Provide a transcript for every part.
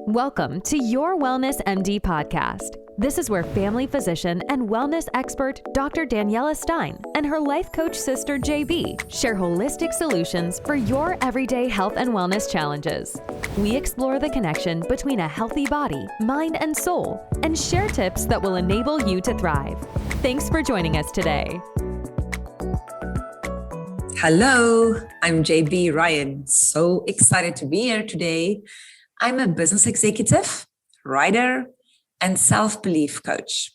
Welcome to Your Wellness MD podcast. This is where family physician and wellness expert Dr. Daniela Steyn and her life coach sister JB share holistic solutions for your everyday health and wellness challenges. We explore the connection between a healthy body, mind, and soul, and share tips that will enable you to thrive. Thanks for joining us today. Hello, I'm JB Ryan. So excited to be here today. I'm a business executive, writer, and self-belief coach.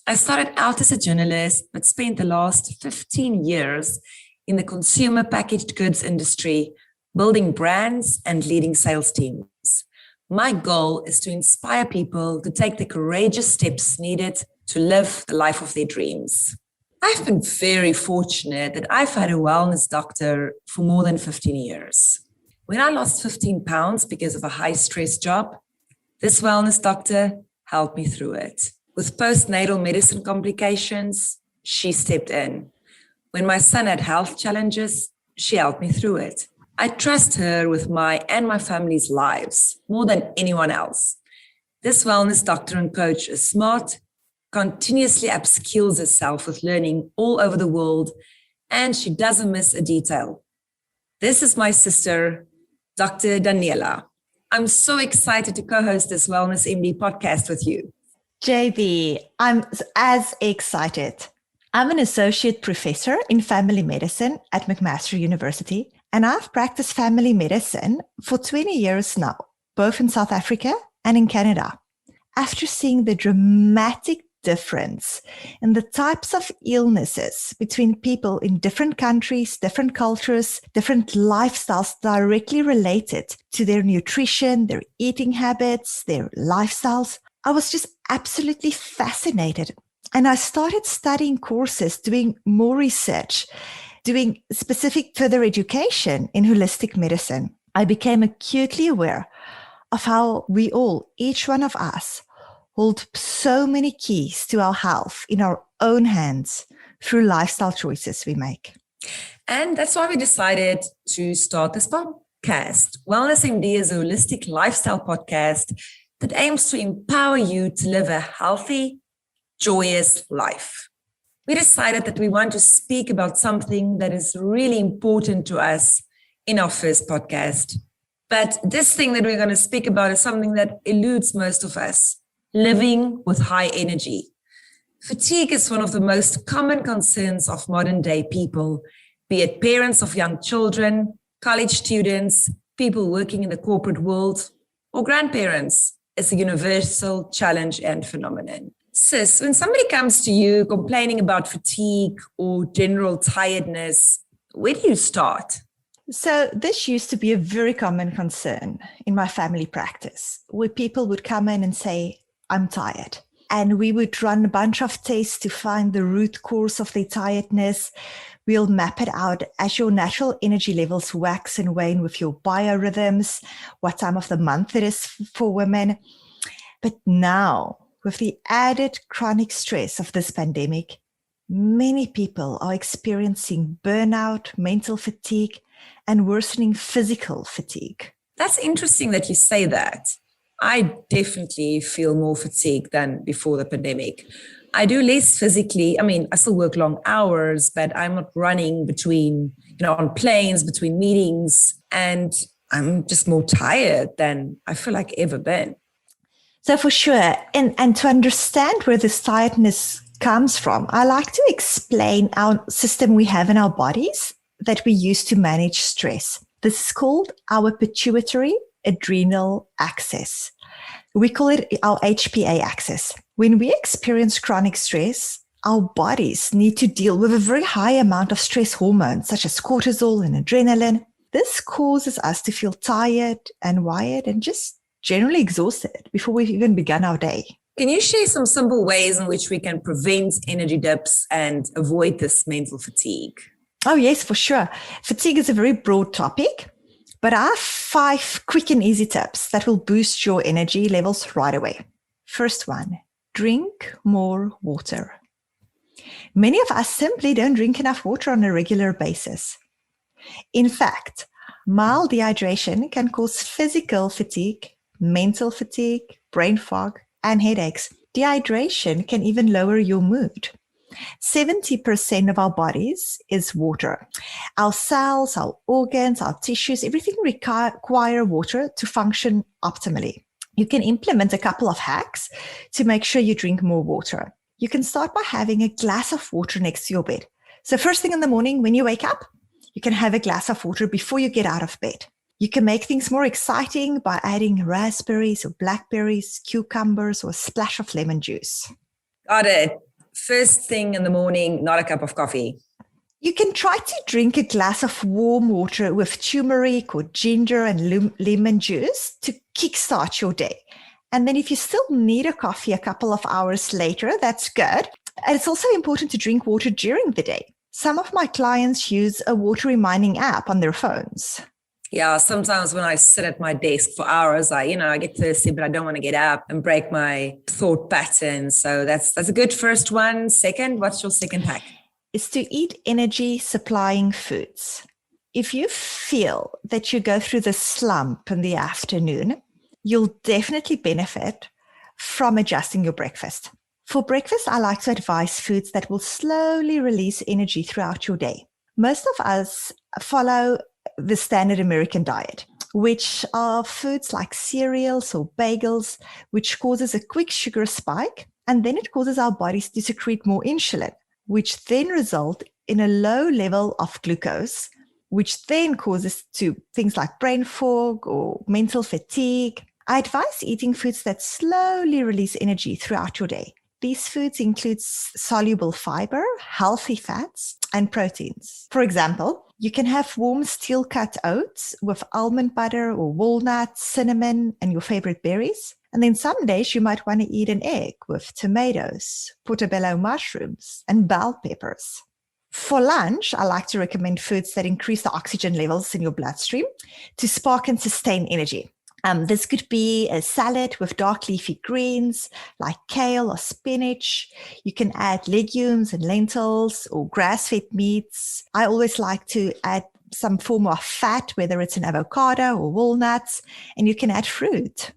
I started out as a journalist, but spent the last 15 years in the consumer packaged goods industry, building brands and leading sales teams. My goal is to inspire people to take the courageous steps needed to live the life of their dreams. I've been very fortunate that I've had a wellness doctor for more than 15 years. When I lost 15 pounds because of a high-stress job, this wellness doctor helped me through it. With postnatal medicine complications, she stepped in. When my son had health challenges, she helped me through it. I trust her with my and my family's lives more than anyone else. This wellness doctor and coach is smart, continuously upskills herself with learning all over the world, and she doesn't miss a detail. This is my sister, Dr. Daniela. I'm so excited to co-host this Wellness MD podcast with you. JB, I'm as excited. I'm an associate professor in family medicine at McMaster University, and I've practiced family medicine for 20 years now, both in South Africa and in Canada. After seeing the dramatic difference in the types of illnesses between people in different countries, different cultures, different lifestyles directly related to their nutrition, their eating habits, their lifestyles, I was just absolutely fascinated. And I started studying courses, doing more research, doing specific further education in holistic medicine. I became acutely aware of how we all, each one of us, hold so many keys to our health in our own hands through lifestyle choices we make. And that's why we decided to start this podcast. Wellness MD is a holistic lifestyle podcast that aims to empower you to live a healthy, joyous life. We decided that we want to speak about something that is really important to us in our first podcast. But this thing that we're going to speak about is something that eludes most of us. Living with high energy. Fatigue is one of the most common concerns of modern day people, be it parents of young children, college students, people working in the corporate world, or grandparents. It's a universal challenge and phenomenon. Sis, when somebody comes to you complaining about fatigue or general tiredness, where do you start? So this used to be a very common concern in my family practice, where people would come in and say, I'm tired. And we would run a bunch of tests to find the root cause of their tiredness. We'll map it out as your natural energy levels wax and wane with your biorhythms, what time of the month it is for women. But now, with the added chronic stress of this pandemic, many people are experiencing burnout, mental fatigue, and worsening physical fatigue. That's interesting that you say that. I definitely feel more fatigued than before the pandemic. I do less physically. I still work long hours, but I'm not running between, on planes, between meetings, and I'm just more tired than I feel like ever been. So for sure, and to understand where this tiredness comes from, I like to explain our system we have in our bodies that we use to manage stress. This is called our pituitary-adrenal axis. We call it our HPA axis. When we experience chronic stress, our bodies need to deal with a very high amount of stress hormones, such as cortisol and adrenaline. This causes us to feel tired and wired and just generally exhausted before we've even begun our day. Can you share some simple ways in which we can prevent energy dips and avoid this mental fatigue? Oh, yes, for sure. Fatigue is a very broad topic, but I have 5 quick and easy tips that will boost your energy levels right away. First one, drink more water. Many of us simply don't drink enough water on a regular basis. In fact, mild dehydration can cause physical fatigue mental fatigue, brain fog, and headaches. Dehydration can even lower your mood. 70% of our bodies is water. Our cells, our organs, our tissues, everything require water to function optimally. You can implement a couple of hacks to make sure you drink more water. You can start by having a glass of water next to your bed. So first thing in the morning when you wake up, you can have a glass of water before you get out of bed. You can make things more exciting by adding raspberries or blackberries, cucumbers, or a splash of lemon juice. Got it. First thing in the morning, not a cup of coffee. You can try to drink a glass of warm water with turmeric or ginger and lemon juice to kickstart your day. And then if you still need a coffee a couple of hours later, that's good. And it's also important to drink water during the day. Some of my clients use a water reminding app on their phones. Yeah, sometimes when I sit at my desk for hours, I get thirsty, but I don't want to get up and break my thought pattern. So that's a good first one. Second, what's your second hack? Is to eat energy supplying foods. If you feel that you go through the slump in the afternoon, you'll definitely benefit from adjusting your breakfast. For breakfast, I like to advise foods that will slowly release energy throughout your day. Most of us follow the standard American diet, which are foods like cereals or bagels, which causes a quick sugar spike, and then it causes our bodies to secrete more insulin, which then result in a low level of glucose, which then causes to things like brain fog or mental fatigue. I advise eating foods that slowly release energy throughout your day. These foods include soluble fiber, healthy fats, and proteins. For example, you can have warm steel-cut oats with almond butter or walnuts, cinnamon, and your favorite berries. And then some days you might want to eat an egg with tomatoes, portobello mushrooms, and bell peppers. For lunch, I like to recommend foods that increase the oxygen levels in your bloodstream to spark and sustain energy. This could be a salad with dark leafy greens like kale or spinach. You can add legumes and lentils or grass-fed meats. I always like to add some form of fat, whether it's an avocado or walnuts, and you can add fruit.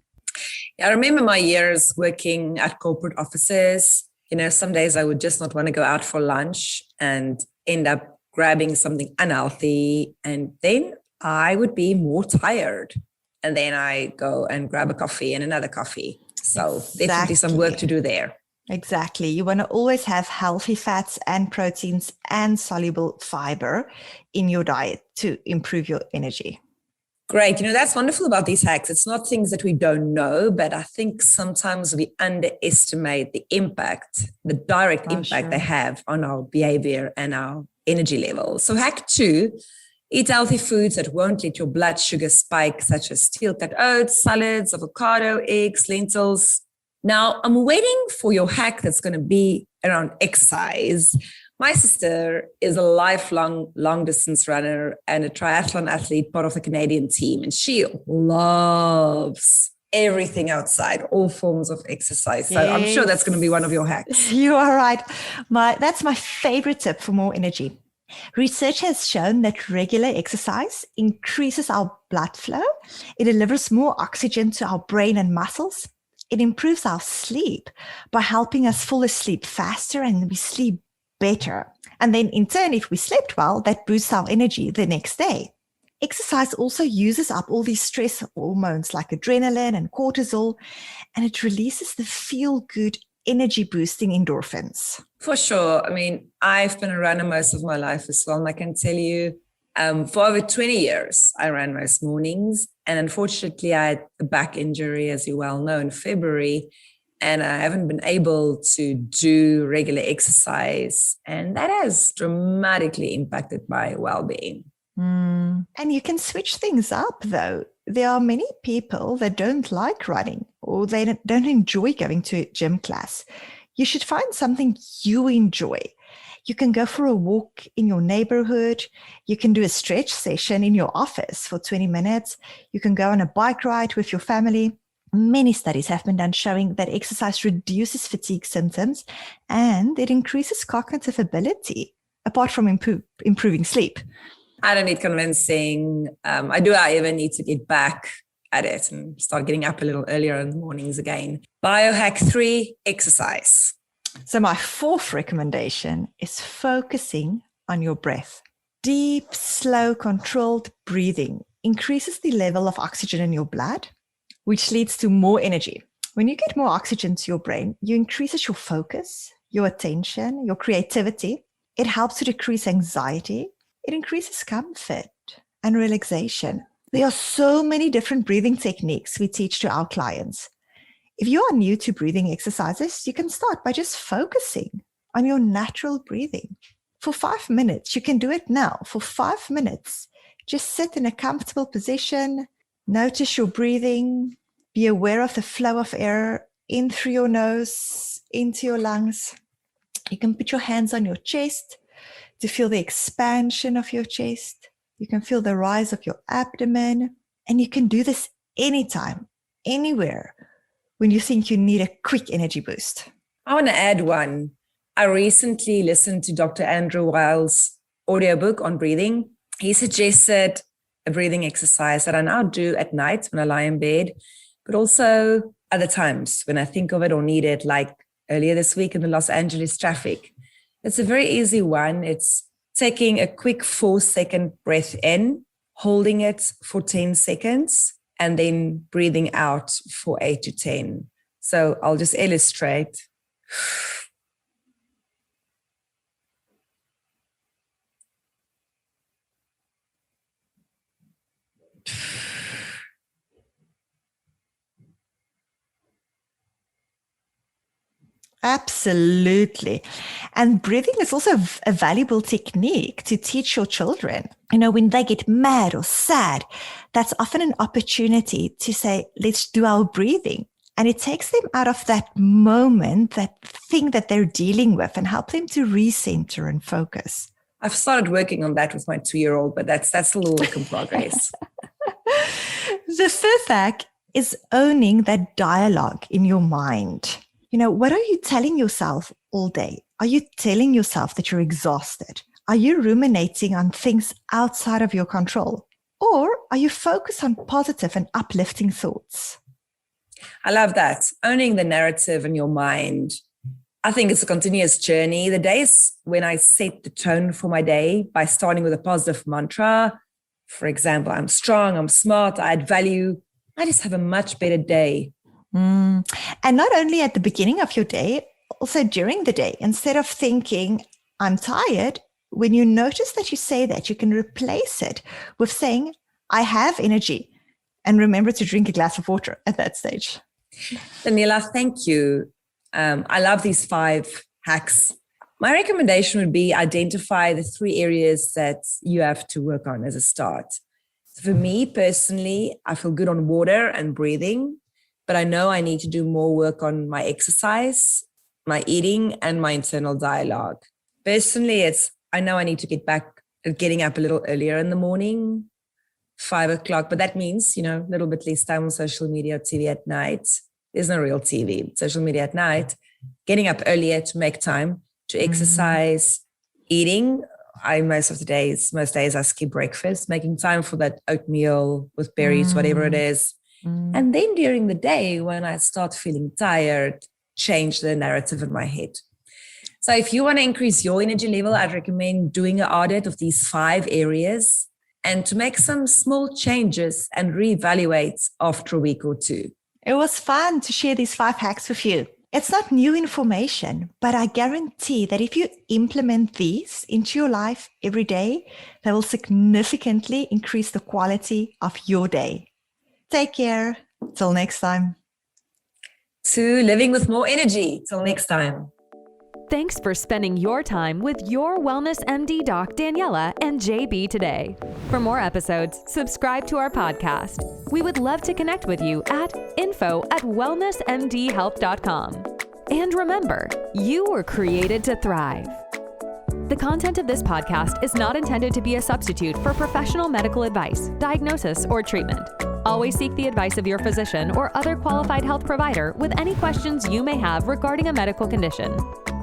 I remember my years working at corporate offices. Some days I would just not want to go out for lunch and end up grabbing something unhealthy, and then I would be more tired. And then I go and grab a coffee and another coffee. So Definitely some work to do there. Exactly. You want to always have healthy fats and proteins and soluble fiber in your diet to improve your energy. Great. That's wonderful about these hacks. It's not things that we don't know, but I think sometimes we underestimate the impact, the direct impact they have on our behavior and our energy level. So hack 2, eat healthy foods that won't let your blood sugar spike, such as steel-cut oats, salads, avocado, eggs, lentils. Now, I'm waiting for your hack that's going to be around exercise. My sister is a lifelong long-distance runner and a triathlon athlete, part of the Canadian team, and she loves everything outside, all forms of exercise. So I'm sure that's going to be one of your hacks. You are right. That's my favorite tip for more energy. Research has shown that regular exercise increases our blood flow. It delivers more oxygen to our brain and muscles. It improves our sleep by helping us fall asleep faster and we sleep better. And then in turn, if we slept well, that boosts our energy the next day. Exercise also uses up all these stress hormones like adrenaline and cortisol, and it releases the feel-good energy boosting endorphins. For sure. I've been a runner most of my life as well. And I can tell you, for over 20 years, I ran most mornings. And unfortunately, I had a back injury, as you well know, in February. And I haven't been able to do regular exercise. And that has dramatically impacted my well-being. And you can switch things up, though. There are many people that don't like running or they don't enjoy going to a gym class. You should find something you enjoy. You can go for a walk in your neighborhood. You can do a stretch session in your office for 20 minutes. You can go on a bike ride with your family. Many studies have been done showing that exercise reduces fatigue symptoms and it increases cognitive ability, apart from improving sleep. I don't need convincing. I do, however, need to get back at it and start getting up a little earlier in the mornings again. Biohack 3, exercise. So my fourth recommendation is focusing on your breath. Deep, slow, controlled breathing increases the level of oxygen in your blood, which leads to more energy. When you get more oxygen to your brain, you increases your focus, your attention, your creativity. It helps to decrease anxiety. It increases comfort and relaxation. There are so many different breathing techniques we teach to our clients. If you are new to breathing exercises, you can start by just focusing on your natural breathing. For 5 minutes, you can do it now. For 5 minutes, just sit in a comfortable position, notice your breathing, be aware of the flow of air in through your nose, into your lungs. You can put your hands on your chest to feel the expansion of your chest. You can feel the rise of your abdomen, and you can do this anytime, anywhere, when you think you need a quick energy boost. I want to add one. I recently listened to Dr. Andrew Weil's audiobook on breathing. He suggested a breathing exercise that I now do at night when I lie in bed, but also other times when I think of it or need it, like earlier this week in the Los Angeles traffic. It's a very easy one. It's taking a quick 4-second breath in, holding it for 10 seconds, and then breathing out for 8 to 10. So I'll just illustrate. Absolutely. And breathing is also a valuable technique to teach your children. You know, when they get mad or sad, that's often an opportunity to say, let's do our breathing. And it takes them out of that moment, that thing that they're dealing with, and help them to recenter and focus. I've started working on that with my 2-year-old, but that's still a work in progress. The fifth hack is owning that dialogue in your mind. You know, what are you telling yourself all day? Are you telling yourself that you're exhausted? Are you ruminating on things outside of your control? Or are you focused on positive and uplifting thoughts? I love that. Owning the narrative in your mind. I think it's a continuous journey. The days when I set the tone for my day by starting with a positive mantra, for example, I'm strong, I'm smart, I add value, I just have a much better day. And not only at the beginning of your day, also during the day. Instead of thinking, I'm tired, when you notice that you say that, you can replace it with saying, I have energy. And remember to drink a glass of water at that stage. Daniela, thank you. I love these 5 hacks. My recommendation would be identify the 3 areas that you have to work on as a start. So for me personally, I feel good on water and breathing, but I know I need to do more work on my exercise, my eating, and my internal dialogue. Personally, I know I need to get back at getting up a little earlier in the morning, 5 o'clock, but that means, a little bit less time on social media or TV at night. There's no real TV, social media at night, getting up earlier to make time to exercise, eating. Most days I skip breakfast, making time for that oatmeal with berries, whatever it is. And then during the day, when I start feeling tired, change the narrative in my head. So if you want to increase your energy level, I'd recommend doing an audit of these 5 areas and to make some small changes and reevaluate after a week or 2. It was fun to share these 5 hacks with you. It's not new information, but I guarantee that if you implement these into your life every day, they will significantly increase the quality of your day. Take care. Till next time. To living with more energy. Till next time. Thanks for spending your time with your Wellness MD Doc Daniela and JB today. For more episodes, subscribe to our podcast. We would love to connect with you at info@wellnessmdhealth.com. And remember, you were created to thrive. The content of this podcast is not intended to be a substitute for professional medical advice, diagnosis, or treatment. Always seek the advice of your physician or other qualified health provider with any questions you may have regarding a medical condition.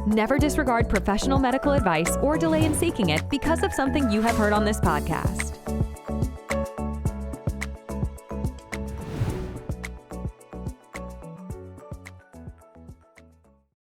Never disregard professional medical advice or delay in seeking it because of something you have heard on this podcast.